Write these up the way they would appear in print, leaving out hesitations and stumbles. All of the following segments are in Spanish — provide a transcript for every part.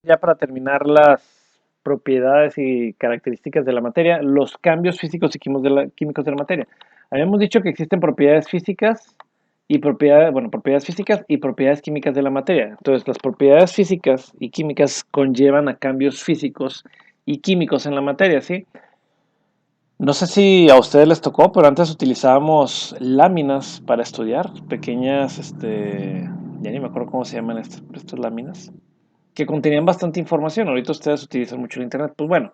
Ya para terminar las propiedades y características de la materia, los cambios físicos y químicos de la materia. Habíamos dicho que existen propiedades físicas y propiedades, bueno, propiedades físicas y propiedades químicas de la materia. Entonces, las propiedades físicas y químicas conllevan a cambios físicos y químicos en la materia, ¿sí? No sé si a ustedes les tocó, pero antes utilizábamos láminas para estudiar, pequeñas, ya ni me acuerdo cómo se llaman estas láminas que contenían bastante información. Ahorita ustedes utilizan mucho el Internet. Pues bueno,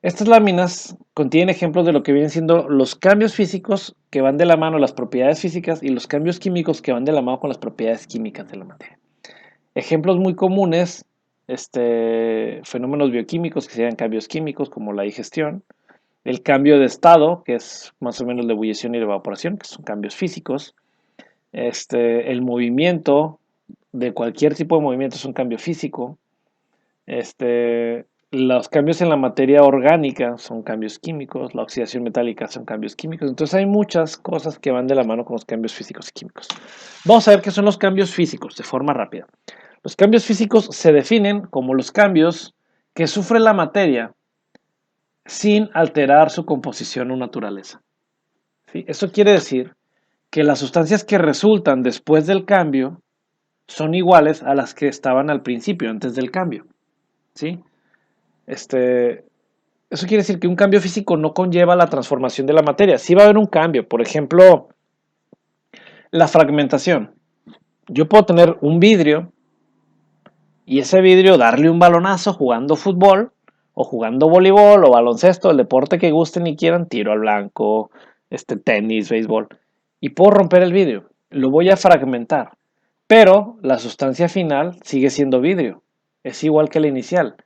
estas láminas contienen ejemplos de lo que vienen siendo los cambios físicos que van de la mano, las propiedades físicas, y los cambios químicos que van de la mano con las propiedades químicas de la materia. Ejemplos muy comunes, fenómenos bioquímicos que serían cambios químicos como la digestión, el cambio de estado, que es más o menos la ebullición y la evaporación, que son cambios físicos, el movimiento de cualquier tipo de movimiento es un cambio físico, los cambios en la materia orgánica son cambios químicos, la oxidación metálica son cambios químicos. Entonces hay muchas cosas que van de la mano con los cambios físicos y químicos. Vamos a ver qué son los cambios físicos de forma rápida. Los cambios físicos se definen como los cambios que sufre la materia sin alterar su composición o naturaleza. ¿Sí? Eso quiere decir que las sustancias que resultan después del cambio son iguales a las que estaban al principio, antes del cambio. ¿Sí? Este, Eso quiere decir que un cambio físico no conlleva la transformación de la materia. Sí va a haber un cambio. Por ejemplo, la fragmentación. Yo puedo tener un vidrio y ese vidrio darle un balonazo jugando fútbol o jugando voleibol o baloncesto, el deporte que gusten y quieran, tiro al blanco, tenis, béisbol. Y puedo romper el vidrio. Lo voy a fragmentar. Pero la sustancia final sigue siendo vidrio. Es igual que la inicial.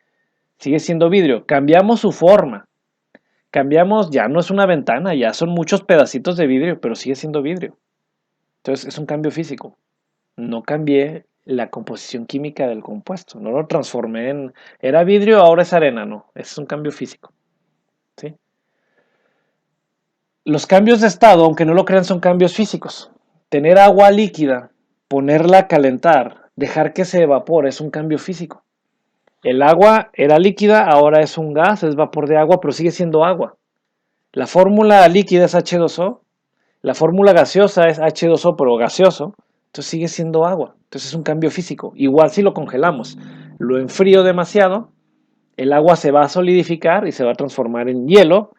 Sigue siendo vidrio. Cambiamos su forma. Cambiamos, ya no es una ventana, ya son muchos pedacitos de vidrio, pero sigue siendo vidrio. Entonces es un cambio físico. No cambié la composición química del compuesto, no lo transformé en, era vidrio, ahora es arena, no, es un cambio físico. ¿Sí? Los cambios de estado, aunque no lo crean, son cambios físicos. Tener agua líquida, ponerla a calentar, dejar que se evapore, es un cambio físico. El agua era líquida, ahora es un gas, es vapor de agua, pero sigue siendo agua. La fórmula líquida es H2O. La fórmula gaseosa es H2O, pero gaseoso, entonces sigue siendo agua. Entonces es un cambio físico. Igual si lo congelamos, lo enfrío demasiado, el agua se va a solidificar y se va a transformar en hielo,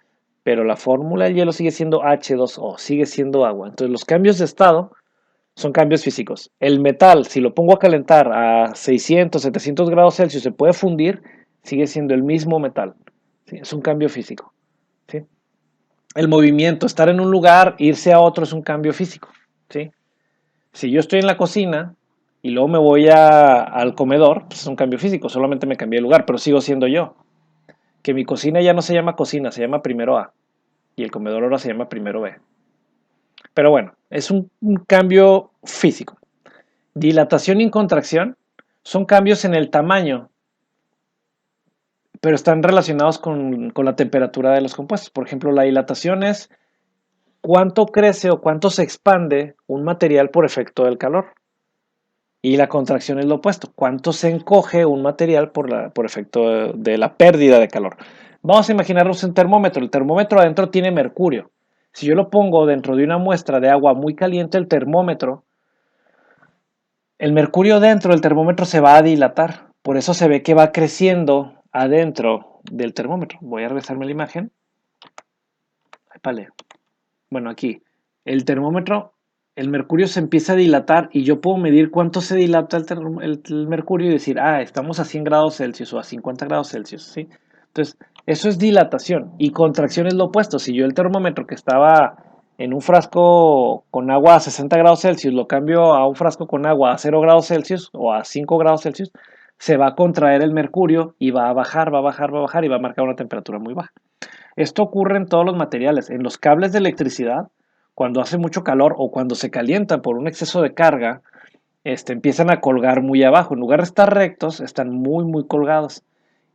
pero la fórmula del hielo sigue siendo H2O, sigue siendo agua. Entonces los cambios de estado son cambios físicos. El metal, si lo pongo a calentar a 600, 700 grados Celsius, se puede fundir, sigue siendo el mismo metal. ¿Sí? Es un cambio físico. ¿Sí? El movimiento, estar en un lugar, irse a otro es un cambio físico, ¿sí? Si yo estoy en la cocina y luego me voy al comedor, pues es un cambio físico, solamente me cambié de lugar, pero sigo siendo yo. Que mi cocina ya no se llama cocina, se llama primero A, y el comedor ahora se llama primero B. Pero bueno, es un cambio físico. Dilatación y contracción son cambios en el tamaño, pero están relacionados con la temperatura de los compuestos. Por ejemplo, la dilatación es cuánto crece o cuánto se expande un material por efecto del calor. Y la contracción es lo opuesto, cuánto se encoge un material por efecto de la pérdida de calor. Vamos a imaginarnos un termómetro. El termómetro adentro tiene mercurio. Si yo lo pongo dentro de una muestra de agua muy caliente, el termómetro, el mercurio dentro del termómetro se va a dilatar. Por eso se ve que va creciendo adentro del termómetro. Voy a regresarme la imagen. Vale. Bueno, aquí, el termómetro, el mercurio se empieza a dilatar y yo puedo medir cuánto se dilata el mercurio y decir, ah, estamos a 100 grados Celsius o a 50 grados Celsius, ¿sí? Entonces, eso es dilatación y contracción es lo opuesto. Si yo el termómetro que estaba en un frasco con agua a 60 grados Celsius lo cambio a un frasco con agua a 0 grados Celsius o a 5 grados Celsius, se va a contraer el mercurio y va a bajar, va a bajar, va a bajar y va a marcar una temperatura muy baja. Esto ocurre en todos los materiales, en los cables de electricidad, cuando hace mucho calor o cuando se calientan por un exceso de carga, empiezan a colgar muy abajo. En lugar de estar rectos, están muy, muy colgados.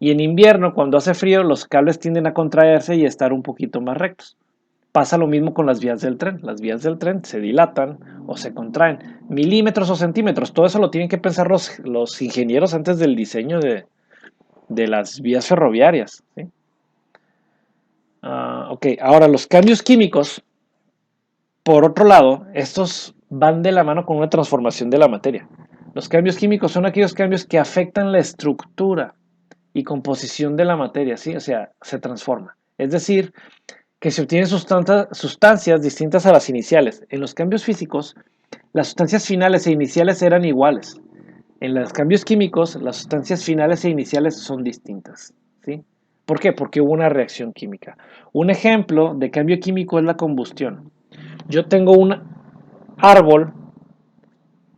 Y en invierno, cuando hace frío, los cables tienden a contraerse y a estar un poquito más rectos. Pasa lo mismo con las vías del tren. Las vías del tren se dilatan o se contraen. Milímetros o centímetros. Todo eso lo tienen que pensar los ingenieros antes del diseño de las vías ferroviarias, ¿sí? Ok, ahora los cambios químicos, por otro lado, estos van de la mano con una transformación de la materia. Los cambios químicos son aquellos cambios que afectan la estructura y composición de la materia, ¿sí? O sea, se transforma. Es decir, que se obtienen sustancias distintas a las iniciales. En los cambios físicos, las sustancias finales e iniciales eran iguales. En los cambios químicos, las sustancias finales e iniciales son distintas, ¿sí? ¿Por qué? Porque hubo una reacción química. Un ejemplo de cambio químico es la combustión. Yo tengo un árbol,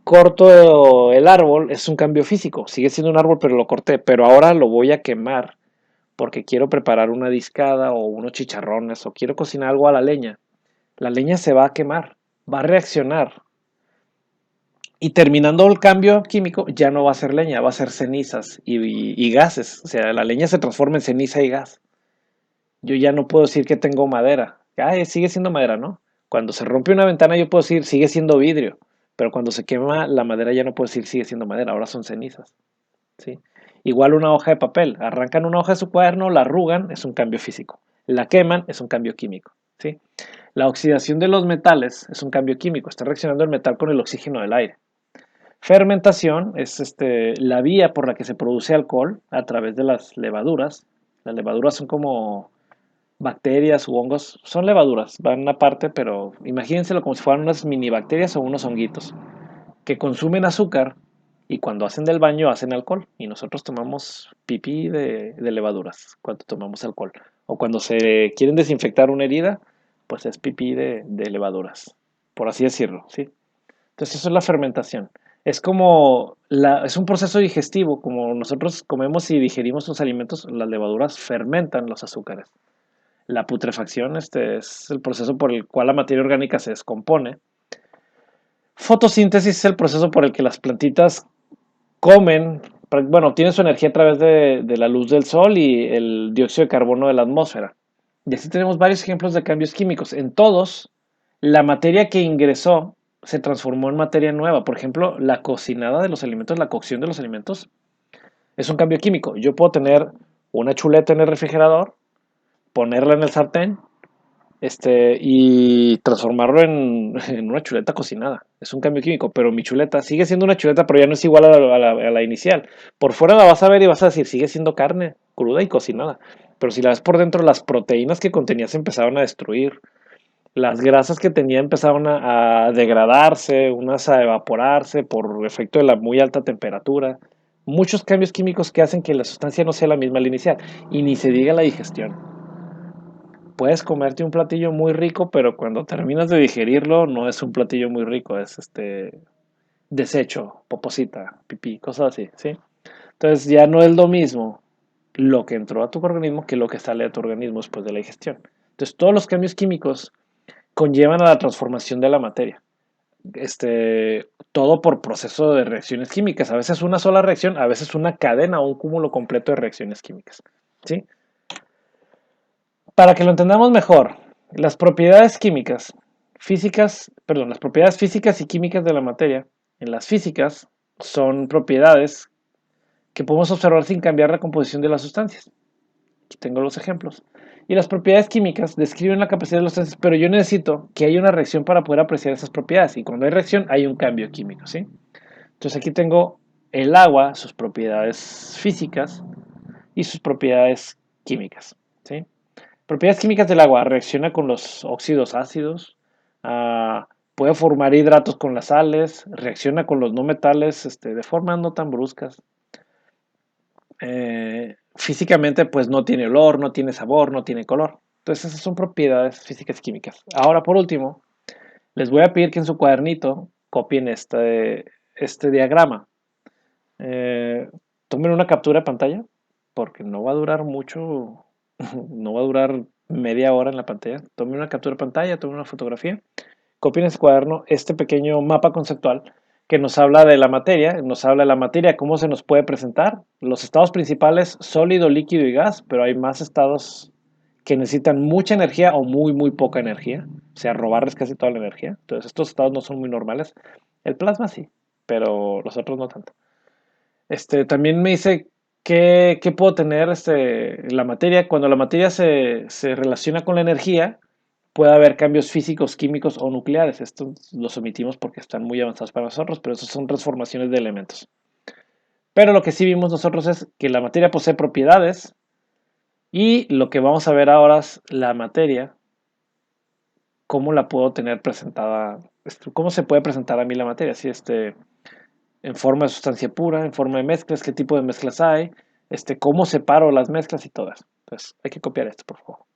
corto el árbol, es un cambio físico. Sigue siendo un árbol, pero lo corté. Pero ahora lo voy a quemar porque quiero preparar una discada o unos chicharrones o quiero cocinar algo a la leña. La leña se va a quemar, va a reaccionar. Y terminando el cambio químico, ya no va a ser leña, va a ser cenizas y gases. O sea, la leña se transforma en ceniza y gas. Yo ya no puedo decir que tengo madera. Sigue siendo madera, ¿no? Cuando se rompe una ventana, yo puedo decir sigue siendo vidrio. Pero cuando se quema la madera, ya no puedo decir sigue siendo madera. Ahora son cenizas. ¿Sí? Igual una hoja de papel. Arrancan una hoja de su cuaderno, la arrugan, es un cambio físico. La queman, es un cambio químico. ¿Sí? La oxidación de los metales es un cambio químico. Está reaccionando el metal con el oxígeno del aire. Fermentación es la vía por la que se produce alcohol a través de las levaduras. Las levaduras son como bacterias u hongos. Son levaduras, van aparte, pero imagínenselo como si fueran unas mini bacterias o unos honguitos que consumen azúcar y cuando hacen del baño hacen alcohol. Y nosotros tomamos pipí de levaduras cuando tomamos alcohol. O cuando se quieren desinfectar una herida, pues es pipí de levaduras, por así decirlo, ¿sí? Entonces eso es la fermentación. Es un proceso digestivo, como nosotros comemos y digerimos los alimentos, las levaduras fermentan los azúcares. La putrefacción es el proceso por el cual la materia orgánica se descompone. Fotosíntesis es el proceso por el que las plantitas comen, bueno, obtienen su energía a través de la luz del sol y el dióxido de carbono de la atmósfera. Y así tenemos varios ejemplos de cambios químicos. En todos, la materia que ingresó se transformó en materia nueva. Por ejemplo, la cocinada de los alimentos, la cocción de los alimentos, es un cambio químico. Yo puedo tener una chuleta en el refrigerador, ponerla en el sartén, y transformarlo en una chuleta cocinada. Es un cambio químico, pero mi chuleta sigue siendo una chuleta, pero ya no es igual a la inicial. Por fuera la vas a ver y vas a decir, sigue siendo carne cruda y cocinada. Pero si la ves por dentro, las proteínas que contenía se empezaron a destruir. Las grasas que tenía empezaron a degradarse, unas a evaporarse por efecto de la muy alta temperatura. Muchos cambios químicos que hacen que la sustancia no sea la misma al inicial. Y ni se diga la digestión. Puedes comerte un platillo muy rico, pero cuando terminas de digerirlo no es un platillo muy rico, es desecho, poposita, pipí, cosas así, ¿sí? Entonces ya no es lo mismo lo que entró a tu organismo que lo que sale de tu organismo después de la digestión. Entonces todos los cambios químicos conllevan a la transformación de la materia. Todo por proceso de reacciones químicas. A veces una sola reacción, a veces una cadena o un cúmulo completo de reacciones químicas, ¿sí? Para que lo entendamos mejor, las propiedades químicas, las propiedades físicas y químicas de la materia, en las físicas, son propiedades que podemos observar sin cambiar la composición de las sustancias. Aquí tengo los ejemplos. Y las propiedades químicas describen la capacidad de las sustancias, pero yo necesito que haya una reacción para poder apreciar esas propiedades. Y cuando hay reacción, hay un cambio químico, ¿sí? Entonces aquí tengo el agua, sus propiedades físicas y sus propiedades químicas, ¿sí? Propiedades químicas del agua. Reacciona con los óxidos ácidos. Puede formar hidratos con las sales. Reacciona con los no metales de formas no tan bruscas. Físicamente, pues no tiene olor, no tiene sabor, no tiene color. Entonces, esas son propiedades físicas y químicas. Ahora, por último, les voy a pedir que en su cuadernito copien este diagrama. Eh, Tomen una captura de pantalla, porque no va a durar mucho, no va a durar media hora en la pantalla. Tomen una captura de pantalla, tomen una fotografía, copien en su cuaderno este pequeño mapa conceptual que nos habla de la materia, cómo se nos puede presentar, los estados principales, sólido, líquido y gas, pero hay más estados que necesitan mucha energía o muy, muy poca energía, o sea, robarles casi toda la energía. Entonces, estos estados no son muy normales. El plasma sí, pero los otros no tanto. También me dice ¿Qué puedo tener la materia? Cuando la materia se relaciona con la energía, puede haber cambios físicos, químicos o nucleares. Estos los omitimos porque están muy avanzados para nosotros, pero esos son transformaciones de elementos. Pero lo que sí vimos nosotros es que la materia posee propiedades y lo que vamos a ver ahora es la materia, cómo la puedo tener presentada, cómo se puede presentar a mí la materia, si en forma de sustancia pura, en forma de mezclas, qué tipo de mezclas hay, cómo separo las mezclas y todo eso. Entonces, hay que copiar esto, por favor.